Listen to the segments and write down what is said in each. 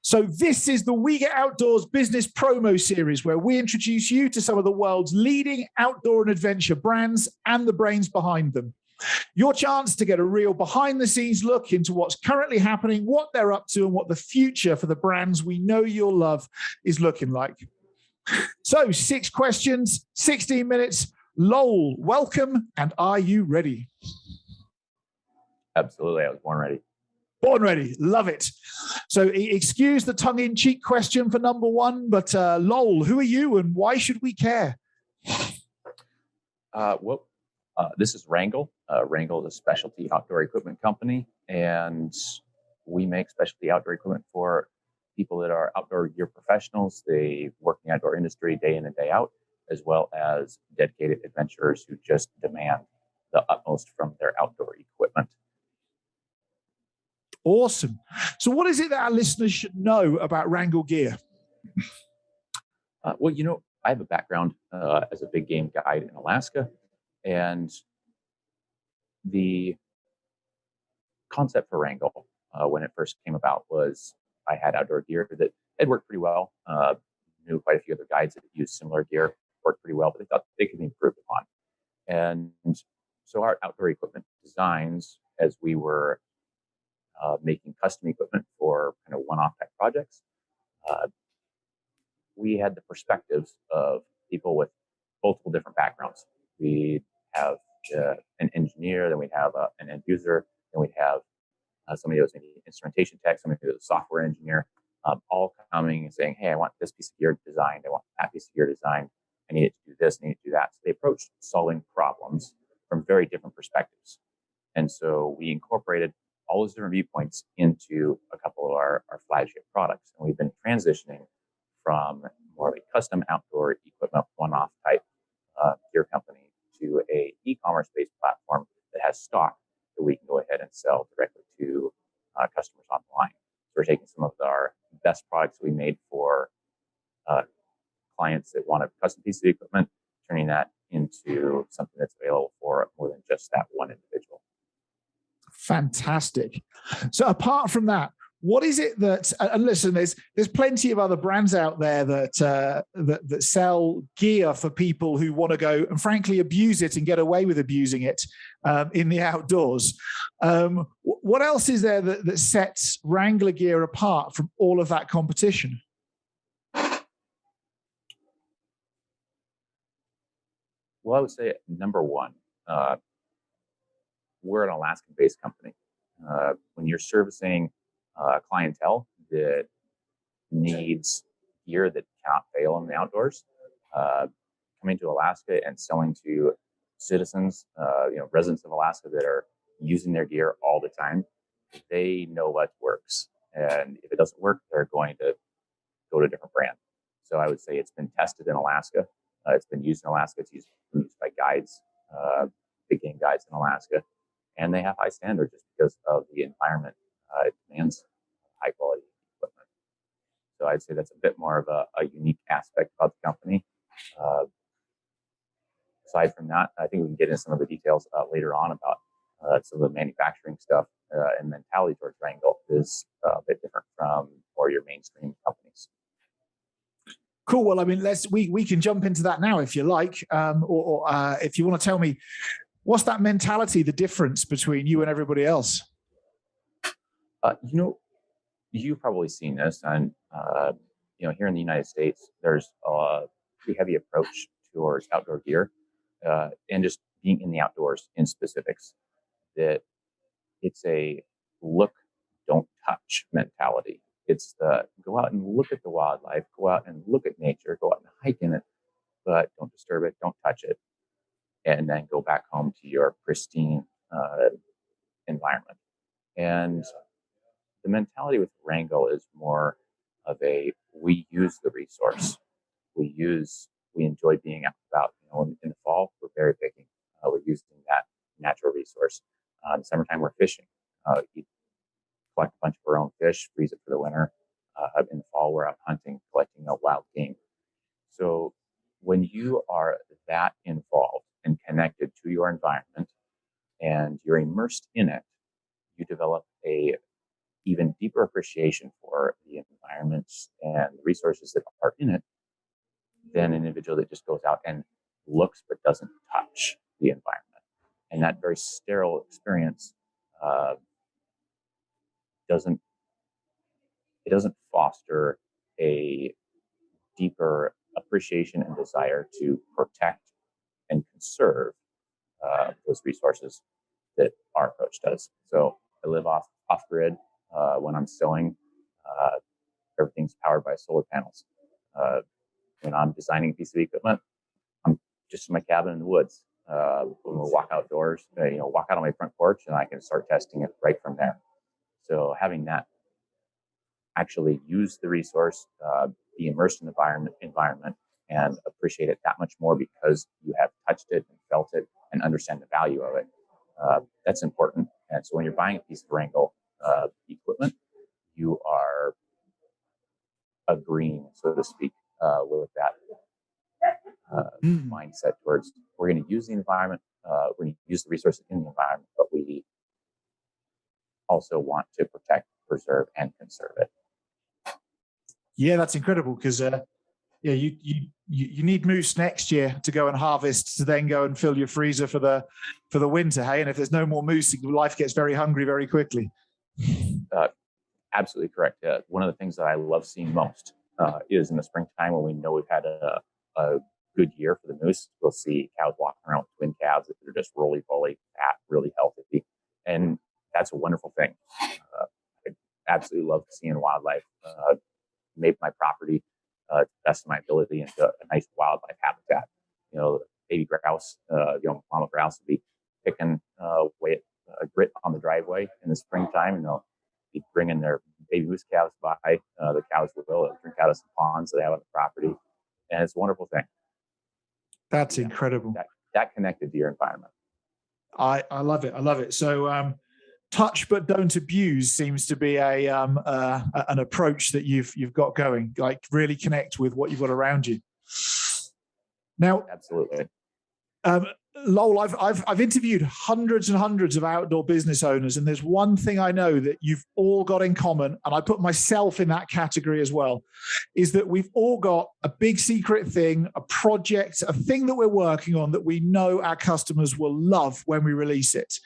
So this is the We Get Outdoors business promo series where we introduce you to some of the world's leading outdoor and adventure brands and the brains behind them. Your chance to get a real behind-the-scenes look into what's currently happening, what they're up to, and what the future for the brands we know you'll love is looking like. So 6 questions, 16 minutes. Lowell, welcome, and are you ready? Absolutely, I was born ready. Born ready, love it. So excuse the tongue-in-cheek question for number 1, but Lowell, who are you and why should we care? This is Wrangell. Wrangell is a specialty outdoor equipment company, and we make specialty outdoor equipment for people that are outdoor gear professionals. They work in the outdoor industry day in and day out, as well as dedicated adventurers who just demand the utmost from their outdoor equipment. Awesome. So what is it that our listeners should know about Wrangell gear? I have a background as a big game guide in Alaska, and the concept for Wrangell, when it first came about, was I had outdoor gear that had worked pretty well. Knew quite a few other guides that used similar gear, worked pretty well, but they thought they could be improved upon. And so our outdoor equipment designs, as we were making custom equipment for kind of one-off type projects, we had the perspectives of people with multiple different backgrounds. We'd have an engineer, then we'd have an end user, then we'd have somebody that was maybe instrumentation tech, somebody who was a software engineer, all coming and saying, hey, I want this piece of gear designed, I want that piece of gear designed, I need it to do this, I need it to do that. So they approached solving problems from very different perspectives. And so we incorporated all those different viewpoints into a couple of our flagship products. And we've been transitioning from more of a custom outdoor equipment, one-off type gear company to a e-commerce-based platform that has stock that we can go ahead and sell directly to customers online. So we're taking some of our best products we made for clients that want a custom piece of equipment, turning that into something that's available for more than just that one individual. Fantastic. So apart from that, what is it that, and listen, there's plenty of other brands out there that sell gear for people who want to go and frankly abuse it and get away with abusing it in the outdoors. What else is there that sets Wrangler gear apart from all of that competition? Well, I would say number 1, we're an Alaskan-based company. When you're servicing clientele that needs gear that cannot fail in the outdoors, coming to Alaska and selling to citizens, residents of Alaska that are using their gear all the time, they know what works. And if it doesn't work, they're going to go to a different brand. So I would say it's been tested in Alaska. It's been used in Alaska. It's used by guides, big game guides in Alaska. And they have high standards just because of the environment. It demands high quality equipment. So I'd say that's a bit more of a unique aspect about the company. Aside from that, I think we can get into some of the details later on about some of the manufacturing stuff and mentality towards Wrangell is a bit different from more your mainstream companies. Cool. Well, I mean, we can jump into that now if you like, or if you want to tell me, what's that mentality, the difference between you and everybody else? You've probably seen this, and here in the United States, there's a pretty heavy approach towards outdoor gear and just being in the outdoors in specifics. That it's a look, don't touch mentality. It's the go out and look at the wildlife, go out and look at nature, go out and hike in it, but don't disturb it, don't touch it, and then go back home to your pristine environment. And the mentality with Wrangell is more of we use the resource. We enjoy being out and about. In the fall, we're berry picking. We're using that natural resource. In the summertime, we're fishing. You collect a bunch of our own fish, freeze it for the winter. In the fall, we're out hunting, collecting wild game. So when you are that involved and connected to your environment and you're immersed in it, you develop a even deeper appreciation for the environments and the resources that are in it than an individual that just goes out and looks but doesn't touch the environment. And that very sterile experience doesn't foster a deeper appreciation and desire to protect and conserve those resources that our approach does. So I live off grid. When I'm sewing, everything's powered by solar panels. When I'm designing a piece of equipment, I'm just in my cabin in the woods. When we walk outdoors, walk out on my front porch, and I can start testing it right from there. So having that actually use the resource, be immersed in the environment, and appreciate it that much more because you have touched it and felt it and understand the value of it. That's important. And so when you're buying a piece of wrangell equipment, you are agreeing, so to speak, with that mindset towards we're going to use the environment, we're going to use the resources in the environment, but we also want to protect, preserve, and conserve it. Yeah, that's incredible because you need moose next year to go and harvest to then go and fill your freezer for the winter. Hey, and if there's no more moose, life gets very hungry very quickly. Absolutely correct. One of the things that I love seeing most is in the springtime when we know we've had a good year for the moose. We'll see cows walking around with twin calves that are just roly-poly, fat, really healthy, and that's a wonderful thing. I absolutely love seeing wildlife make my property to the best of my ability into a nice wildlife habitat. Baby grouse, mama grouse will be picking away at grit on the driveway in the springtime, and they'll be bringing their baby moose calves by. The cows will drink out of some ponds that they have on the property, and it's a wonderful thing. That's incredible. That connected to your environment. I love it. I love it. So touch but don't abuse seems to be an approach that you've got going. Like really connect with what you've got around you. Now, absolutely. Lowell, I've interviewed hundreds and hundreds of outdoor business owners, and there's one thing I know that you've all got in common, and I put myself in that category as well, is that we've all got a big secret thing, a project, a thing that we're working on that we know our customers will love when we release it.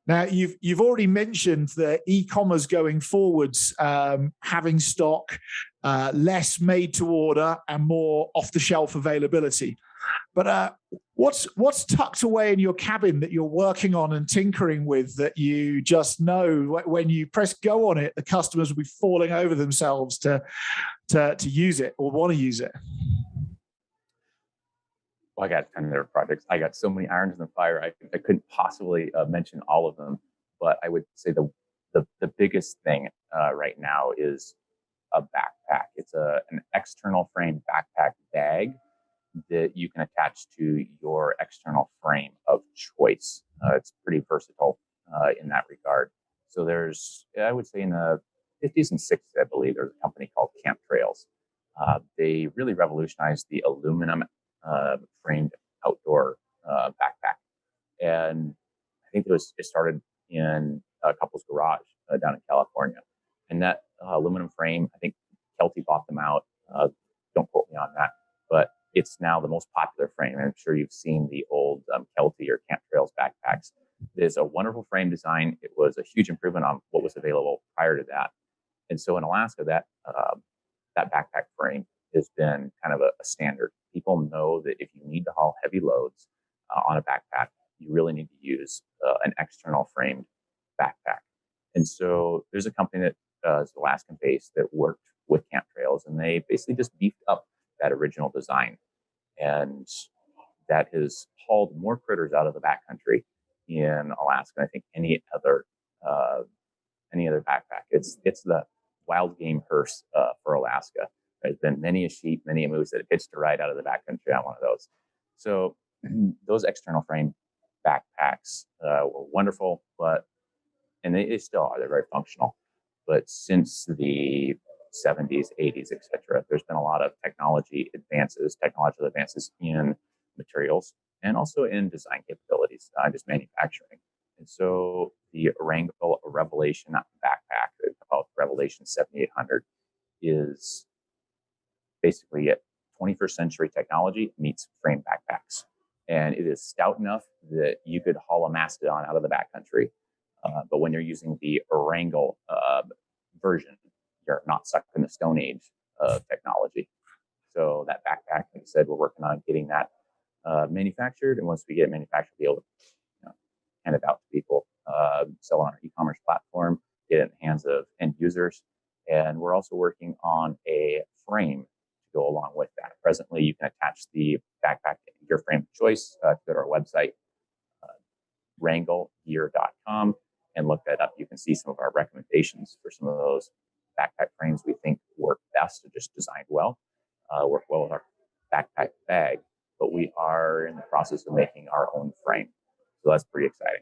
Now, you've already mentioned the e-commerce going forwards, having stock, less made to order, and more off-the-shelf availability. But what's tucked away in your cabin that you're working on and tinkering with that you just know when you press go on it, the customers will be falling over themselves to use it or want to use it? Well, I got 10 different projects. I got so many irons in the fire. I couldn't possibly mention all of them, but I would say the biggest thing right now is a backpack. It's an external frame backpack bag that you can attach to your external frame of choice. It's pretty versatile in that regard. So I would say in the 50s and 60s, I believe, there's a company called Camp Trails. They really revolutionized the aluminum framed outdoor backpack. And I think it started in a couple's garage down in California. And that aluminum frame, I think Kelty bought them out. Don't quote me on that. But it's now the most popular frame. I'm sure you've seen the old Kelty or Camp Trails backpacks. It is a wonderful frame design. It was a huge improvement on what was available prior to that. And so in Alaska, that backpack frame has been kind of a standard. People know that if you need to haul heavy loads on a backpack, you really need to use an external framed backpack. And so there's a company that is Alaskan-based that worked with Camp Trails, and they basically just beefed up that original design. And that has hauled more critters out of the backcountry in Alaska than I think any other backpack. It's the wild game hearse for Alaska. There's been many a sheep, many a moose that have hitched a ride out of the backcountry on one of those. So those external frame backpacks were wonderful, and they still are. They're very functional. But since the 70s, 80s, etc., there's been a lot of technological advances in materials and also in design capabilities, just manufacturing. And so the Wrangell Revelation backpack, called Revelation 7800, is basically 21st century technology meets frame backpacks. And it is stout enough that you could haul a mastodon out of the backcountry. But when you're using the wrangell version, you're not stuck in the Stone Age of technology. So that backpack, like I said, we're working on getting that manufactured. And once we get it manufactured, we'll be able to hand it out to people, sell it on our e-commerce platform, get it in the hands of end users. And we're also working on a frame to go along with that. Presently, you can attach the backpack to your frame of choice. Go to our website, wrangellgear.com, and look that up. You can see some of our recommendations for some of those backpack frames we think work best, or just designed well, work well with our backpack bag. But we are in the process of making our own frame. So that's pretty exciting.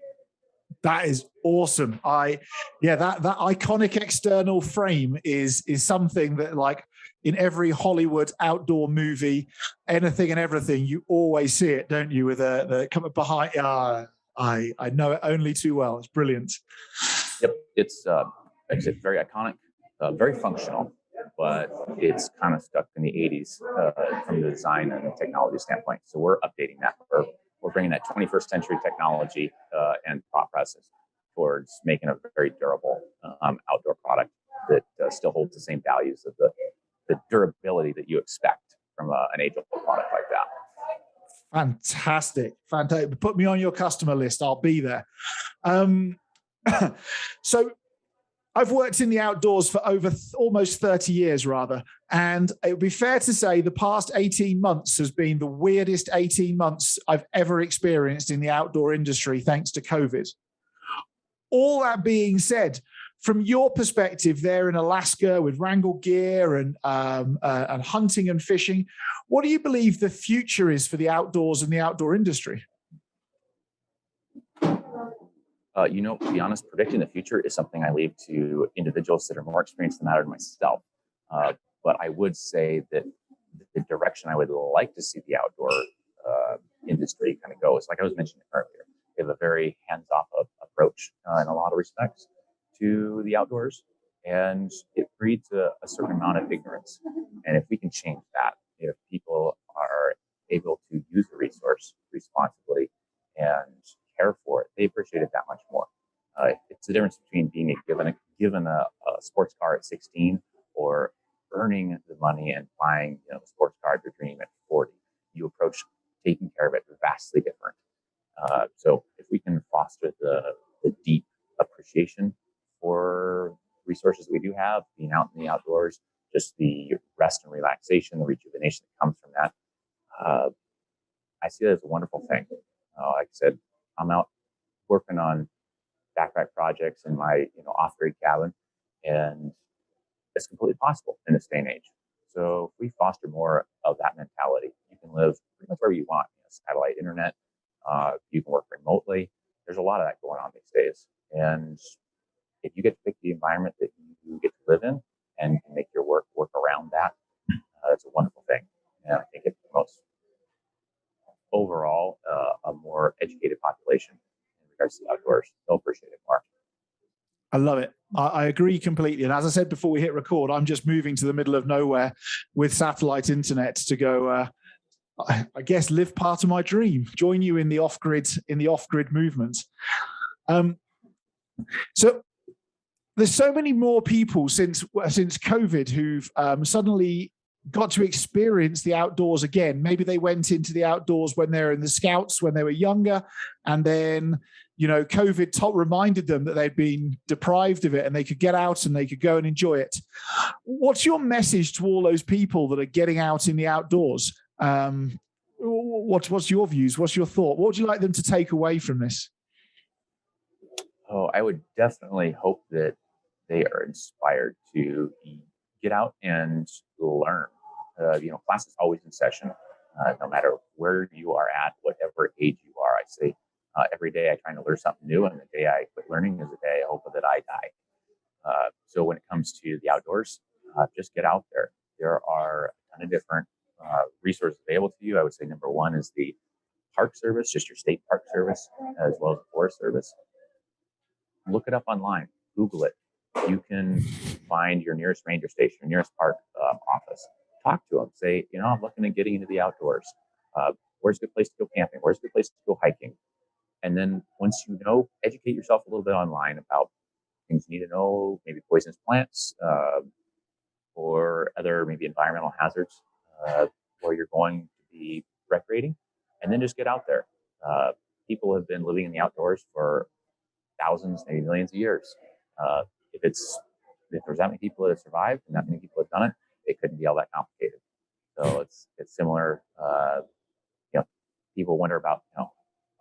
That is awesome. That iconic external frame is something that, like, in every Hollywood outdoor movie, anything and everything, you always see it, don't you? With the coming behind. I know it only too well. It's brilliant. Yep, it's like I said, very iconic, very functional, but it's kind of stuck in the 80s from the design and technology standpoint. So we're updating that. We're bringing that 21st century technology and thought process towards making a very durable outdoor product that still holds the same values of the durability that you expect from an age-old product like that. Fantastic. Put me on your customer list. I'll be there. So I've worked in the outdoors for over almost 30 years, rather. And it would be fair to say the past 18 months has been the weirdest 18 months I've ever experienced in the outdoor industry, thanks to COVID. All that being said, from your perspective there in Alaska with wrangell gear and hunting and fishing, what do you believe the future is for the outdoors and the outdoor industry? To be honest, predicting the future is something I leave to individuals that are more experienced than that, or myself. But I would say that the direction I would like to see the outdoor industry kind of go is, like I was mentioning earlier, we have a very hands-off approach in a lot of respects to the outdoors, and it breeds a certain amount of ignorance. And if we can change that, if people are able to use the resource responsibly and care for it, they appreciate it that much more. It's the difference between being given a sports car at 16 or earning the money and buying the sports car of your dream at 40. You approach taking care of it vastly different. So if we can foster the deep appreciation for resources that we do have, being out in the outdoors, just the rest and relaxation, the rejuvenation that comes from that, I see that as a wonderful thing. Like I said, I'm out working on backpack projects in my off-grid cabin, and it's completely possible in this day and age. So if we foster more of that mentality, you can live pretty much wherever you want. Satellite internet, you can work remotely. There's a lot of that going on these days, and if you get to pick the environment that you get to live in and can make your work around that, that's a wonderful thing. And I think it promotes overall a more educated population in regards to the outdoors. They'll appreciate it more. I love it. I agree completely. And as I said before we hit record, I'm just moving to the middle of nowhere with satellite internet to go, I guess, live part of my dream, join you in the off-grid movement. So there's so many more people since COVID who've suddenly got to experience the outdoors again. Maybe they went into the outdoors when they were in the Scouts, when they were younger, and then COVID reminded them that they'd been deprived of it and they could get out and they could go and enjoy it. What's your message to all those people that are getting out in the outdoors? What's your views? What's your thought? What would you like them to take away from this? Oh, I would definitely hope that they are inspired to get out and learn. Class is always in session, no matter where you are at, whatever age you are. I say every day I try to learn something new, and the day I quit learning is the day I hope that I die. So when it comes to the outdoors, just get out there. There are a ton of different resources available to you. I would say number one is the Park Service, just your state park service, as well as the Forest Service. look it up online, Google it. You can find your nearest ranger station, your nearest park office. Talk to them. Say, I'm looking at getting into the outdoors. Where's a good place to go camping? Where's a good place to go hiking? And then once you know, educate yourself a little bit online about things you need to know, maybe poisonous plants or other maybe environmental hazards where you're going to be recreating, and then just get out there. People have been living in the outdoors for thousands, maybe millions of years. If there's that many people that have survived and that many people have done it, it couldn't be all that complicated. So it's similar. People wonder about,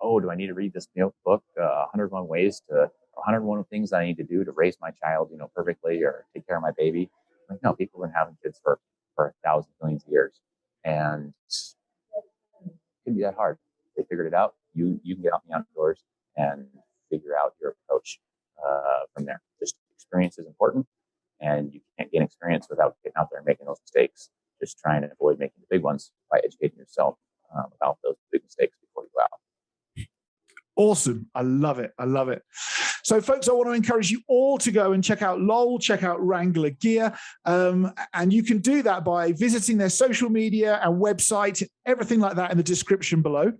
oh, do I need to read this book, 101 ways to, or 101 things I need to do to raise my child, perfectly, or take care of my baby? Like, no, people have been having kids for thousands, millions of years, and it couldn't be that hard. They figured it out. You can get out in the outdoors and figure out your approach from there. Just experience is important, and you can't gain experience without getting out there and making those mistakes. Just trying to avoid making the big ones by educating yourself about those big mistakes before you go out. Awesome. I love it. I love it. So, folks, I want to encourage you all to go and check out Lowell, check out Wrangler Gear. And you can do that by visiting their social media and website, everything like that in the description below.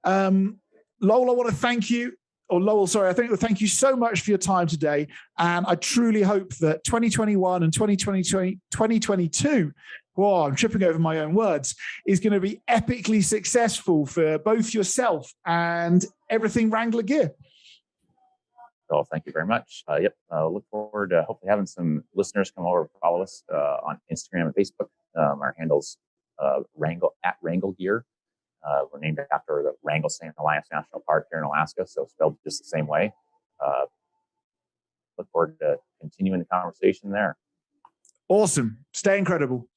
Lowell, I want to thank you. Thank you so much for your time today. And I truly hope that 2021 and 2022, whoa, I'm tripping over my own words, is going to be epically successful for both yourself and everything Wrangler Gear. So thank you very much. Look forward to hopefully having some listeners come over and follow us on Instagram and Facebook. Our handle's wrangell Gear. We're named after the Wrangell St. Elias National Park here in Alaska, so spelled just the same way. Look forward to continuing the conversation there. Awesome. Stay incredible.